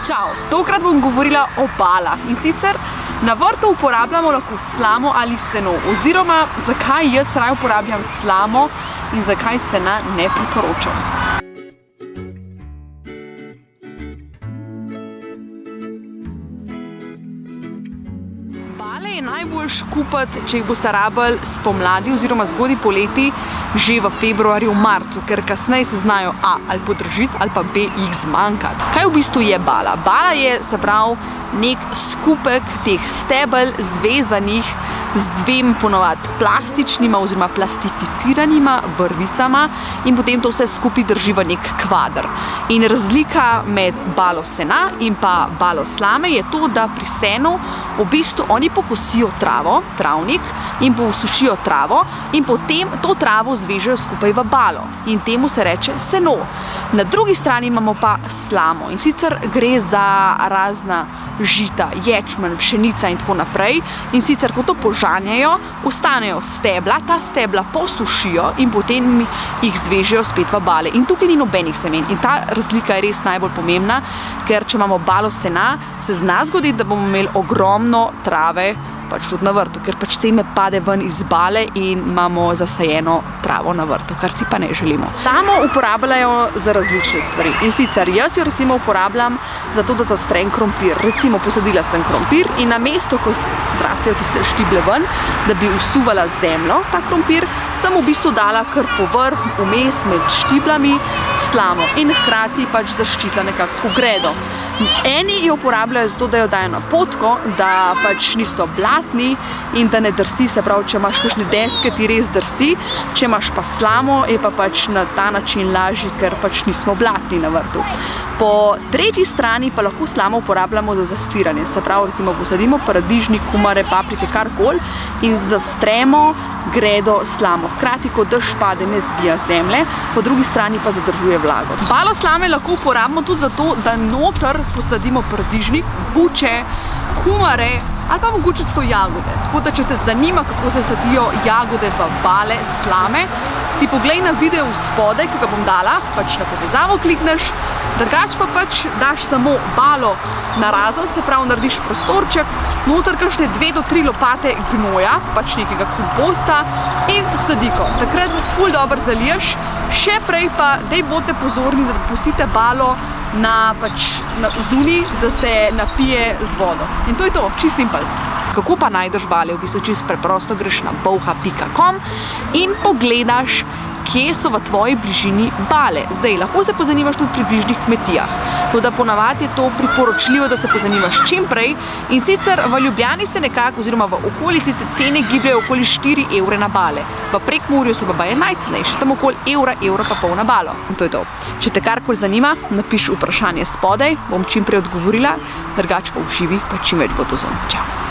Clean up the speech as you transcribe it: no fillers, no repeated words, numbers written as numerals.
Čau, tokrat bom govorila o balah in sicer na vrtu uporabljamo lahko slamo ali seno oziroma zakaj jaz raje uporabljam slamo in zakaj sena ne priporočam. Bale je najboljš kupiti, če jih boste rabili spomladi oziroma zgodaj poleti, že v februarju, marcu, ker kasneje se znajo A ali podržiti ali pa B jih zmanjkati. Kaj v bistvu je bala? Bala je, se pravi, nek skupek teh stebel zvezanih z dvema ponovadi plastičnima oziroma plastificiranima vrvicama in potem to vse skupaj drži v nek kvader. In razlika med balo sena in pa balo slame je to, da pri senu v bistvu oni pokosijo travo, travnik in posušijo travo in potem to travo zvežejo skupaj v balo in temu se reče seno. Na drugi strani imamo pa slamo in sicer gre za razna žita, ječmen, pšenica in tako naprej in sicer ko to požanjajo, ostanejo stebla, ta stebla posušijo in potem jih zvežejo spet v bale in tukaj ni nobenih semen in ta razlika je res najbolj pomembna, ker če imamo balo sena, se zna zgoditi, da bomo imeli ogromno trave pač tudi na vrtu, ker pač seme pade ven iz bale in imamo zasajeno travo na vrtu, kar si pa ne želimo. Slamo uporabljajo za različne stvari in sicer jaz jo recimo uporabljam za to, da zastrem krompir. Recimo posadila sem krompir in na mesto, ko zrastejo tiste štible ven, da bi usuvala zemljo ta krompir, sem v bistvu dala kar povrh, vmes med štiblami slamo in hkrati pač zaščitila nekako gredo. Eni jo uporabljajo zato, da jo dajo na potko, da pač niso blatni in da ne drsi, se pravi, če imaš kakšne deske, ti res drsi, če imaš pa slamo, je pa pač na ta način lažji, ker pač nismo blatni na vrtu. Po tretji strani pa lahko slamo uporabljamo za zastiranje, se pravi, recimo posadimo paradižnik, kumare, paprike, karkoli in zastremo gredo slamo. Hkrati, ko dež pade, ne zbija zemlje, po drugi strani pa zadržuje vlago. Balo slame lahko uporabimo tudi zato, da noter posadimo paradižnik, buče, kumare ali pa mogoče celo jagode. Tako da, če te zanima, kako se sadijo jagode v bale slame, si poglej na video spodaj, ki ga bom dala, pač na povezavo klikneš, drugače pa pač daš samo balo narazen, se pravi narediš prostorček, noter kakšne 2 do 3 lopate gnoja, pač nekega komposta in sadiko. Takrat ful dobro zaliješ, še prej pa dej bodite pozorni, da pustite balo na zunaj, da se napije z vodo. In to je to, čisto simpel. Kako pa najdeš bale? V bistvu čisto preprosto greš na bolha.com in pogledaš, kje so v tvoji bližini bale. Zdaj, lahko se pozanimaš tudi pri bližnjih kmetijah. Toda ponavadi je to priporočljivo, da se pozanimaš čim prej in sicer v Ljubljani se nekako, oziroma v okolici se cene gibljajo okoli 4 evre na bale. V Prekmurju so pa baje najcenejše, tam okoli evra pa pol na balo. In to je to. Če te karkoli zanima, napiš vprašanje spodaj, bom čim prej odgovorila, drugače pa v živi, pa čim več bo to zon. Čau!